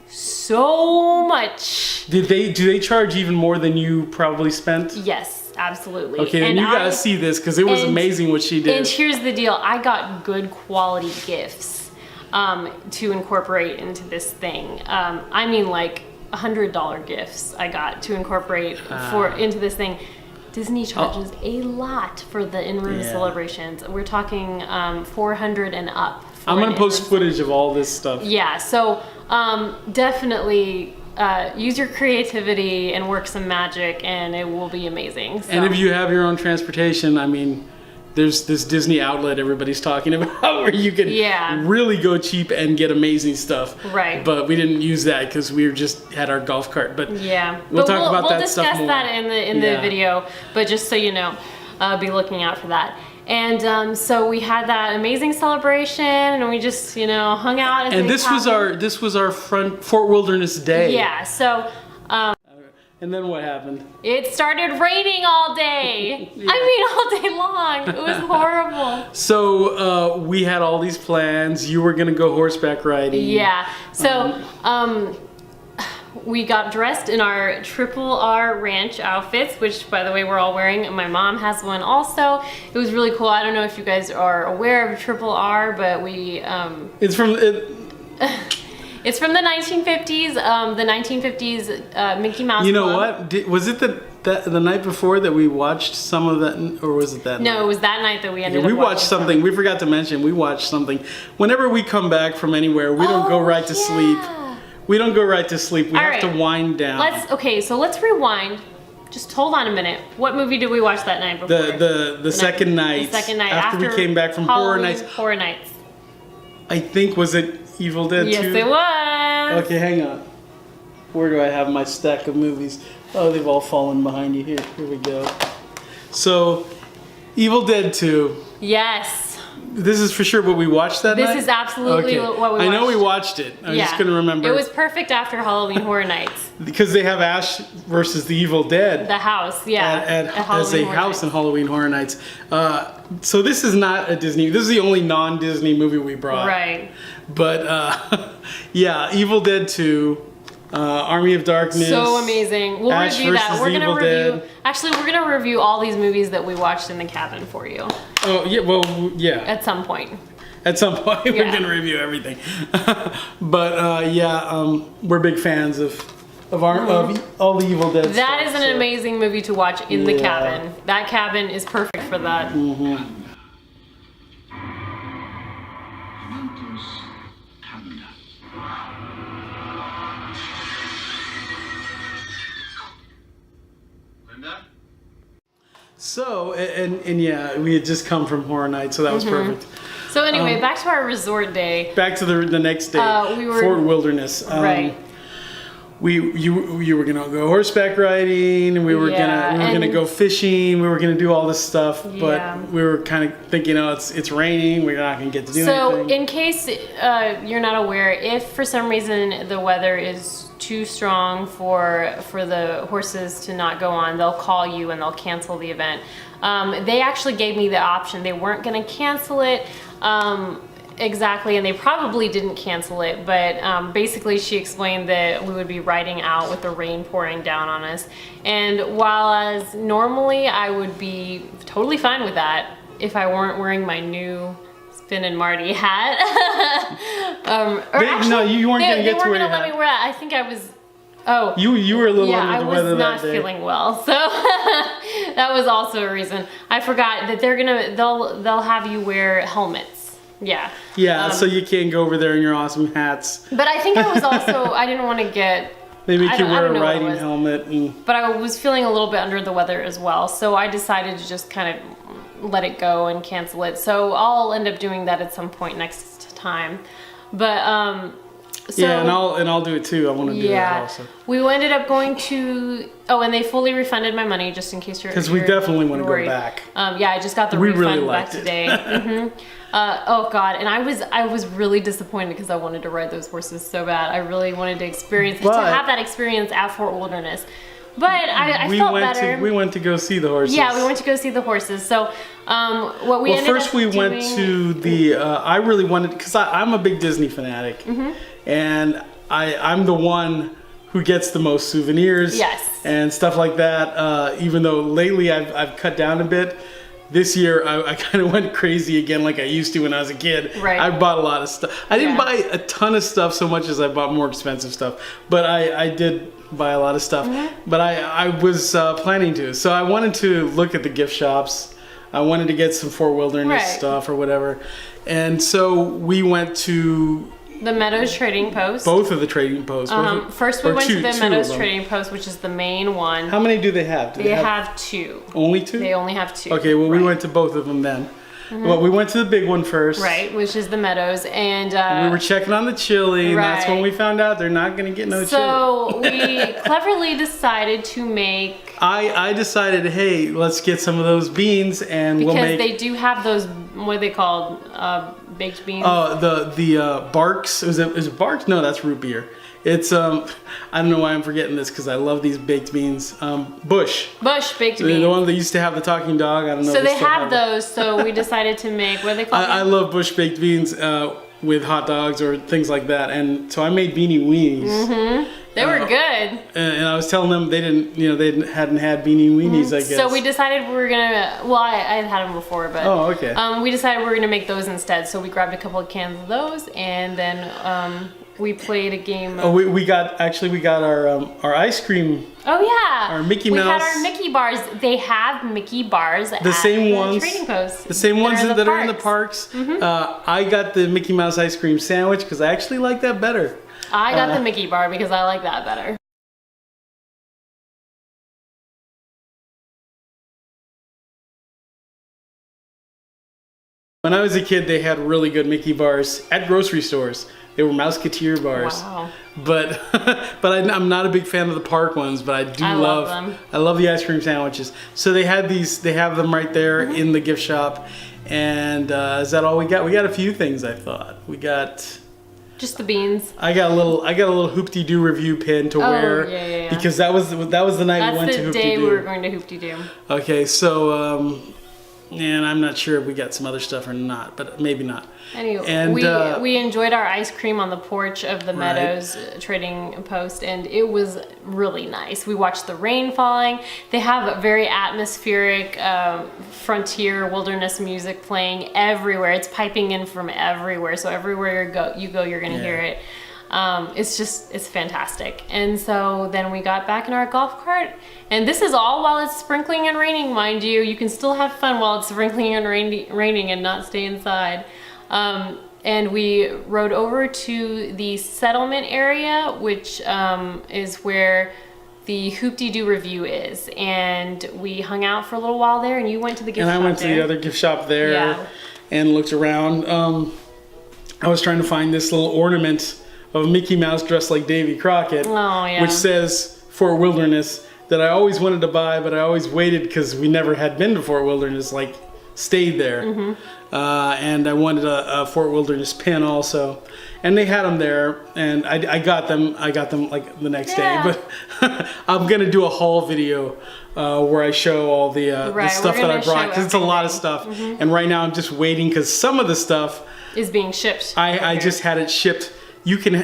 so much. Do they charge even more than you probably spent? Yes, absolutely. Okay, then you gotta see this, because it was amazing what she did. And here's the deal: I got good quality gifts to incorporate into this thing. I mean, like $100 gifts I got to incorporate into this thing. Disney charges a lot for the in-room celebrations. We're talking $400 and up. I'm gonna post footage of all this stuff. Yeah, so definitely use your creativity and work some magic, and it will be amazing. So. And if you have your own transportation, I mean, there's this Disney outlet everybody's talking about where you can really go cheap and get amazing stuff. Right. But we didn't use that because we just had our golf cart. But we'll talk about that stuff more. We'll discuss that in the video. But just so you know, be looking out for that. And so we had that amazing celebration, and we just hung out. And this was our Fort Wilderness Day. Yeah. So. And then what happened? It started raining all day. I mean, all day long. It was horrible. So we had all these plans. You were gonna go horseback riding. Yeah. So we got dressed in our R ranch outfits, which, by the way, we're all wearing. My mom has one also. It was really cool. I don't know if you guys are aware of R, but we. It's from. It's from the 1950s. The 1950s Mickey Mouse. You know Club. what? Was it the night before that we watched some of that, or was it that night? No, it was that night that we ended up we watched something. We forgot to mention. We watched something. Whenever we come back from anywhere, we don't go right to sleep. We don't go right to sleep. We have to wind down. So let's rewind. Just hold on a minute. What movie did we watch that night before? The second night. The second night after we came back from Horror Nights. Horror Nights. I think, was it Evil Dead 2? Yes, it was. Okay, hang on. Where do I have my stack of movies? Oh, they've all fallen behind you. Here we go. So, Evil Dead 2. Yes. This is for sure what we watched that night? This is absolutely what we watched. I know we watched it. I just couldn't remember. It was perfect after Halloween Horror Nights. Because they have Ash versus the Evil Dead. The house, as a house in Halloween Horror Nights. So this is not a Disney. This is the only non-Disney movie we brought. Right. But Evil Dead 2. Army of Darkness. So amazing. We'll Ash review that. We're gonna review. Dead. Actually, we're gonna review all these movies that we watched in the cabin for you. Oh yeah. Well, yeah. At some point. At some point, we're gonna review everything. But we're big fans of all the Evil Dead. That stuff, is an amazing movie to watch in the cabin. That cabin is perfect for that. Mm-hmm. So, and yeah, we had just come from Horror Night, so that was perfect. So anyway, back to our resort day. Back to the next day, we were, Fort Wilderness. Right. You were gonna go horseback riding, and we were gonna go fishing. We were gonna do all this stuff, but we were kind of thinking, it's raining. We're not gonna get to do anything. So in case you're not aware, if for some reason the weather is too strong for the horses to not go on, they'll call you and they'll cancel the event. They actually gave me the option. They weren't going to cancel it exactly, and they probably didn't cancel it, but basically she explained that we would be riding out with the rain pouring down on us. And while as normally I would be totally fine with that if I weren't wearing my new Finn and Marty hat. No, you weren't going to get to where you They weren't going to let me wear that. I think I was... Oh. You were a little under the weather that day. Yeah, I was not feeling well. So that was also a reason. I forgot that they'll have you wear helmets. Yeah. Yeah, so you can't go over there in your awesome hats. But I think I was also, I didn't want to get... Maybe you could wear a riding helmet. But I was feeling a little bit under the weather as well. So I decided to just kind of let it go and cancel it. So I'll end up doing that at some point next time. But, so, yeah, and I'll do it too. I want to do that also. We ended up going to... Oh, and they fully refunded my money, just in case you're... Because we definitely want to go back. Yeah, I just got the refund back today. Oh God, and I was really disappointed because I wanted to ride those horses so bad. I really wanted to have that experience at Fort Wilderness. But I felt better. We went to go see the horses. Yeah, we went to go see the horses. So what we ended up doing... went to the... I really wanted... Because I'm a big Disney fanatic. And I'm the one who gets the most souvenirs. Yes. And stuff like that. Even though lately I've cut down a bit. This year, I kind of went crazy again like I used to when I was a kid. Right. I bought a lot of stuff. I didn't buy a ton of stuff so much as I bought more expensive stuff. But I did buy a lot of stuff. But I was planning to. So I wanted to look at the gift shops. I wanted to get some Fort Wilderness stuff or whatever. And so we went to... The Meadows Trading Post. Both of the trading posts. First we went to the Meadows Trading Post, which is the main one. How many do they have? They have two. Only two? They only have two. Okay, well we went to both of them then. Well, we went to the big one first. Right, which is the Meadows. And we were checking on the chili, and that's when we found out they're not going to get no chili. So we cleverly decided to make... I decided, hey, let's get some of those beans and we'll make... Because they do have those, what are they called? Baked beans? The Barks. Is it Barks? No, that's root beer. It's I don't know why I'm forgetting this because I love these baked beans. Bush baked beans. The one that used to have the talking dog. I don't know. So they have those. So we decided to make, what are they called? I love Bush baked beans with hot dogs or things like that, and so I made beanie weenies. They were good. And I was telling them they hadn't had beanie weenies. I guess. So we decided we were gonna. Well, I had had them before, but okay. We decided we were gonna make those instead. So we grabbed a couple of cans of those, and then we played a game. We got our ice cream. Oh yeah. Our Mickey Mouse. We had our Mickey bars. They have Mickey bars at the Trading Post. The same ones that are in the parks. I got the Mickey Mouse ice cream sandwich because I actually like that better. I got the Mickey bar because I like that better. When I was a kid, they had really good Mickey bars at grocery stores. They were Mouseketeer bars. Wow. But I'm not a big fan of the park ones, but I love them. I love the ice cream sandwiches. So they have them right there in the gift shop. And is that all we got? We got a few things, I thought. We got just the beans. I got a little Hoop-Dee-Doo review pin to wear. Yeah. Because that was the night we went to Hoop-Dee-Doo. That's the day we were going to Hoop-Dee-Doo. Okay, so and I'm not sure if we got some other stuff or not, but maybe not. Anyway, and, we enjoyed our ice cream on the porch of the Meadows Trading Post, and it was really nice. We watched the rain falling. They have a very atmospheric frontier wilderness music playing everywhere. It's piping in from everywhere, so everywhere you go, you're gonna hear it. It's fantastic. And so then we got back in our golf cart, and this is all while it's sprinkling and raining, mind you. You can still have fun while it's sprinkling and raining and not stay inside. And we rode over to the settlement area, which is where the Hoop-Dee-Doo review is. And we hung out for a little while there, and you went to the gift shop. And I went to the other gift shop there and looked around. I was trying to find this little ornament of Mickey Mouse dressed like Davy Crockett, which says Fort Wilderness, that I always wanted to buy, but I always waited because we never had been to Fort Wilderness, like stayed there. And I wanted a Fort Wilderness pin also, and they had them there, and I got them like the next day. But I'm gonna do a haul video where I show all the stuff that I brought, because it's a lot of stuff. And right now I'm just waiting because some of the stuff is being shipped. I just had it shipped you can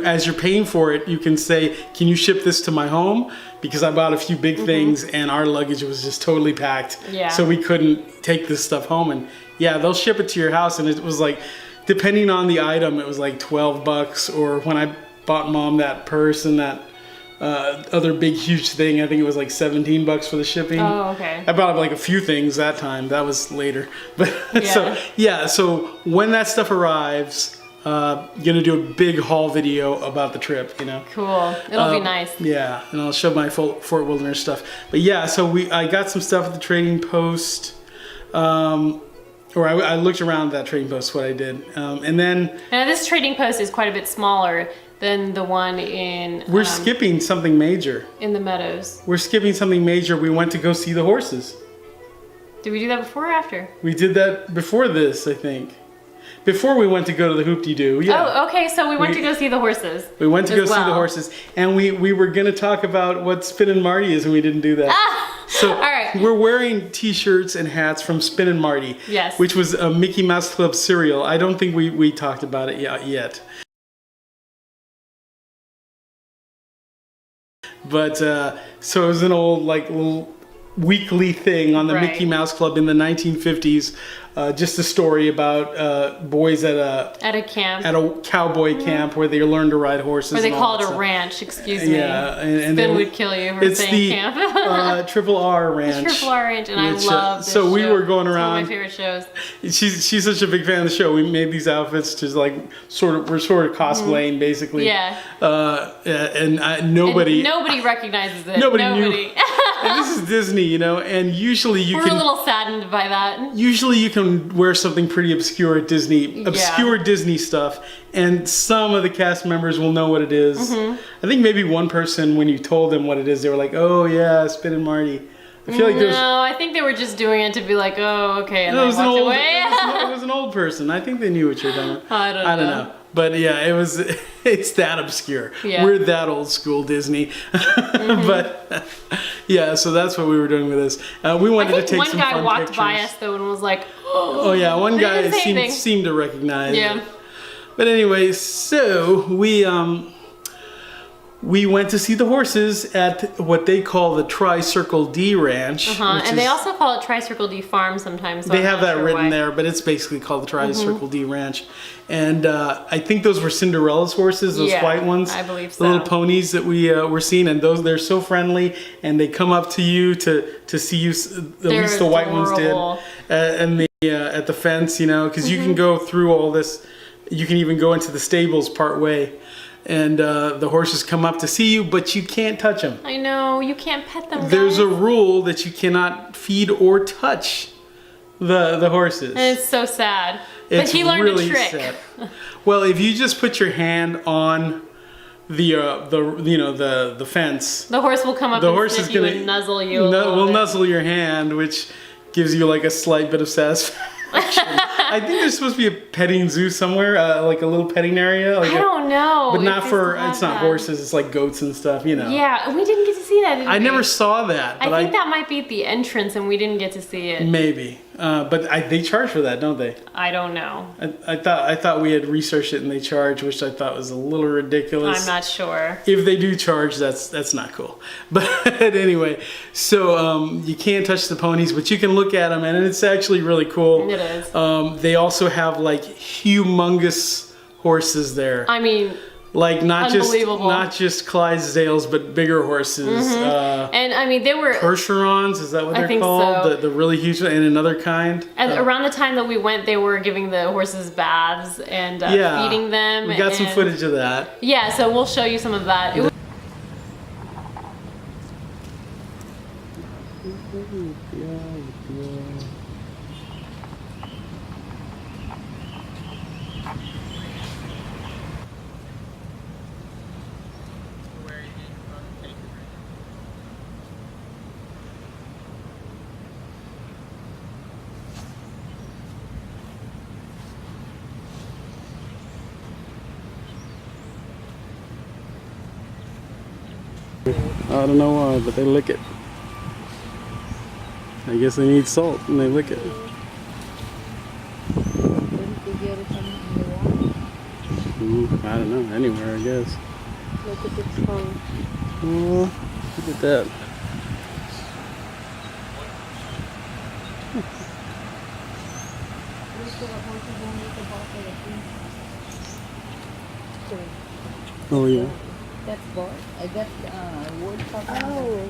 as you're paying for it, you can say, can you ship this to my home? Because I bought a few big things and our luggage was just totally packed. Yeah. So we couldn't take this stuff home. And yeah, they'll ship it to your house. And it was like, depending on the item, it was like $12. Or when I bought Mom that purse and that other big huge thing, I think it was like $17 for the shipping. Oh, okay. I bought like a few things that time. That was later. But Yeah. so when that stuff arrives, gonna do a big haul video about the trip, you know. Cool. It'll be nice. Yeah, and I'll show my Fort Wilderness stuff. But yeah, so I got some stuff at the Trading Post. Or I looked around that Trading Post, what I did. And then... Now this Trading Post is quite a bit smaller than the one in... We're skipping something major. In the Meadows. We're skipping something major. We went to go see the horses. Did we do that before or after? We did that before this, I think. Before we went to go to the Hoop-Dee-Doo, yeah. Oh, okay, so we went to go see the horses. We went to go see the horses. And we were going to talk about what Spin and Marty is, and we didn't do that. So all right. We're wearing t-shirts and hats from Spin and Marty. Yes. Which was a Mickey Mouse Club cereal. I don't think we talked about it yet. But so it was an old like little weekly thing on the Mickey Mouse Club in the 1950s. Just a story about boys at a camp, at a cowboy camp where they learn to ride horses. Or they call it a stuff. ranch. Excuse me. Yeah, and Spin would kill you for saying camp. Triple R Ranch. Triple R Ranch, and I love this so we show. were going It's around. one of my favorite shows. She's such a big fan of the show. We made these outfits to like we're sort of cosplaying basically. Yeah. And nobody recognizes it. Nobody knew. And this is Disney, you know, and usually We're a little saddened by that. Usually you can wear something pretty obscure at Disney, obscure Disney stuff, and some of the cast members will know what it is. I think maybe one person, when you told them what it is, they were like, oh yeah, Spin and Marty. I feel like I think they were just doing it to be like, oh, okay, and it was walked away. it was an old person. I think they knew what you're talking about. I don't know. But yeah, it's that obscure. Yeah. We're that old school Disney. But yeah, so that's what we were doing with this. We wanted to take some fun pictures. One guy walked by us though and was like, oh yeah, one guy seemed to recognize it. But anyway, so we went to see the horses at what they call the Tri-Circle D Ranch. And they also call it Tri-Circle D Farm sometimes. So they have that written there, but it's basically called the Tri-Circle D Ranch. And I think those were Cinderella's horses, those white ones. I believe so. The little ponies that we were seeing, and they're so friendly, and they come up to you to see you. At least the white ones did, and at the fence, you know, because you can go through all this. You can even go into the stables part way. And the horses come up to see you, but you can't touch them. I know, you can't pet them. There's a rule that you cannot feed or touch the horses. And it's so sad. It's but he learned really a trick. Sad. Well, if you just put your hand on the fence, the horse will come up and sniff you and nuzzle you. Will nuzzle your hand, which gives you like a slight bit of satisfaction. I think there's supposed to be a petting zoo somewhere, like a little petting area. Like I don't know. But not for, it's not horses, it's like goats and stuff, you know. Yeah, we didn't get to see that, did we? I never saw that. But I think that might be at the entrance and we didn't get to see it. Maybe. But they charge for that, don't they? I don't know. I thought we had researched it and they charge, which I thought was a little ridiculous. I'm not sure. If they do charge, that's not cool. But anyway, so you can't touch the ponies, but you can look at them, and it's actually really cool. It is. They also have like humongous horses there. I mean, like not just Clydesdales, but bigger horses. And I mean, they were Percherons. Is that what they're called? So. The really huge, and another kind. And around the time that we went, they were giving the horses baths and feeding them. We got some footage of that. Yeah, so we'll show you some of that. I don't know why, but they lick it. I guess they need salt and they lick it. I don't know, anywhere, I guess. Look at the tongue. Oh, look at that. Oh yeah. That's board. That's wood cover. Oh.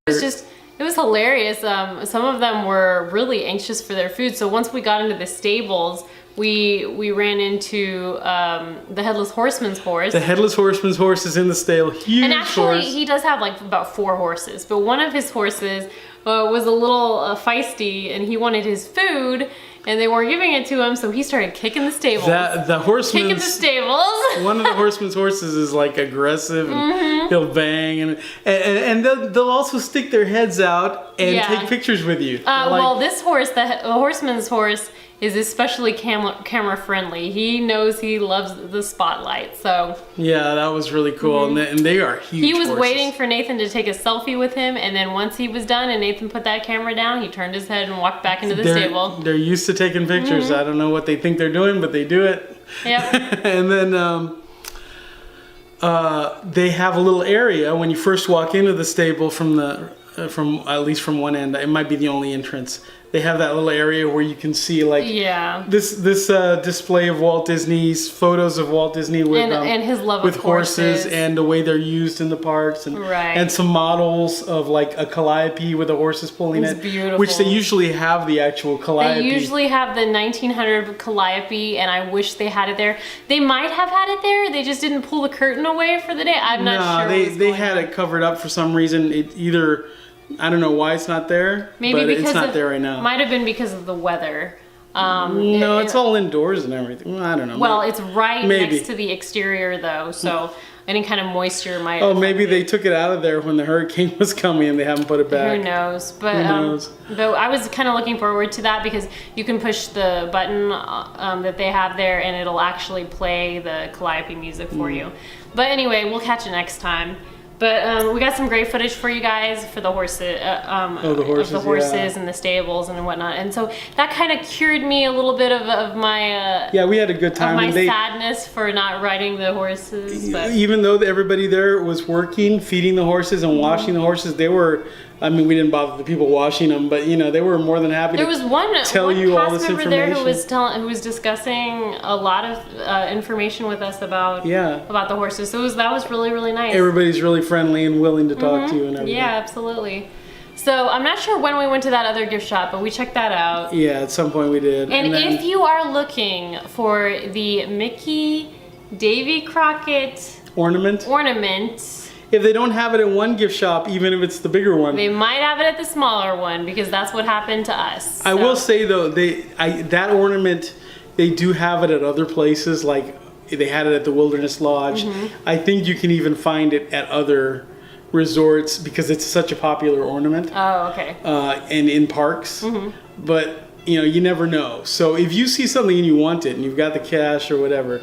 It was hilarious. Some of them were really anxious for their food. So once we got into the stables, we ran into the Headless Horseman's horse. The Headless Horseman's horse is in the stable. Huge and actually, horse. he does have like about 4 horses, but one of his horses was a little feisty, and he wanted his food, and they weren't giving it to him, so he started kicking the stables. The horseman's, kicking the stables. One of the horseman's horses is like aggressive, and he'll bang, and they'll also stick their heads out and take pictures with you. Well, this horse, the horseman's horse, is especially camera friendly. He knows he loves the spotlight, so. Yeah, that was really cool, and they are huge He was horses. waiting for Nathan to take a selfie with him, and then once he was done and Nathan put that camera down, he turned his head and walked back into the stable. They're used to taking pictures. I don't know what they think they're doing, but they do it. Yep. And then they have a little area when you first walk into the stable from at least from one end. It might be the only entrance. They have that little area where you can see like this display of Walt Disney's photos of Walt Disney with and his love with of horses and the way they're used in the parks and some models of like a calliope with the horses pulling it. Beautiful. Which they usually have the actual calliope. They usually have the 1900 calliope, and I wish they had it there. They might have had it there. They just didn't pull the curtain away for the day. I'm not sure. They had it covered up for some reason. It either. I don't know why it's not there, but it's not there right now. Might have been because of the weather. No, it's all indoors and everything. Well, I don't know. Well, it's right next to the exterior though, so any kind of moisture might. Oh, maybe they took it out of there when the hurricane was coming and they haven't put it back. Who knows? But I was kind of looking forward to that because you can push the button that they have there and it'll actually play the calliope music for you. But anyway, we'll catch you next time. But we got some great footage for you guys for the horses, the horses and the stables and whatnot. And so that kind of cured me a little bit of my we had a good time. Of my sadness for not riding the horses. But. Even though everybody there was working, feeding the horses and washing the horses, they were. I mean, we didn't bother the people washing them, but they were more than happy to tell you all this information. There who was discussing a lot of information with us about the horses. So that was really, really nice. Everybody's really friendly and willing to talk to you and everything. Yeah, absolutely. So I'm not sure when we went to that other gift shop, but we checked that out. Yeah, at some point we did. And if you are looking for the Mickey Davy Crockett ornament. If they don't have it in one gift shop, even if it's the bigger one, they might have it at the smaller one because that's what happened to us. I will say though, that ornament, they do have it at other places. Like they had it at the Wilderness Lodge. I think you can even find it at other resorts because it's such a popular ornament. Oh, okay. And in parks, but you never know. So if you see something and you want it and you've got the cash or whatever,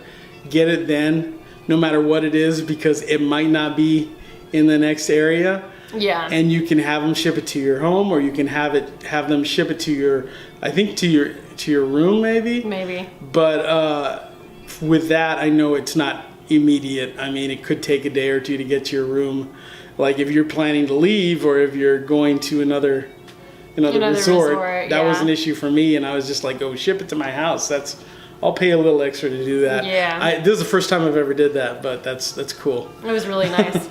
get it then, no matter what it is, because it might not be in the next area. Yeah. And you can have them ship it to your home, or you can have them ship it to your room maybe. Maybe. But with that, I know it's not immediate. I mean, it could take a day or two to get to your room. Like if you're planning to leave or if you're going to another resort, that was an issue for me, and I was just like, oh, ship it to my house. I'll pay a little extra to do that. Yeah. This is the first time I've ever did that, but that's cool. It was really nice.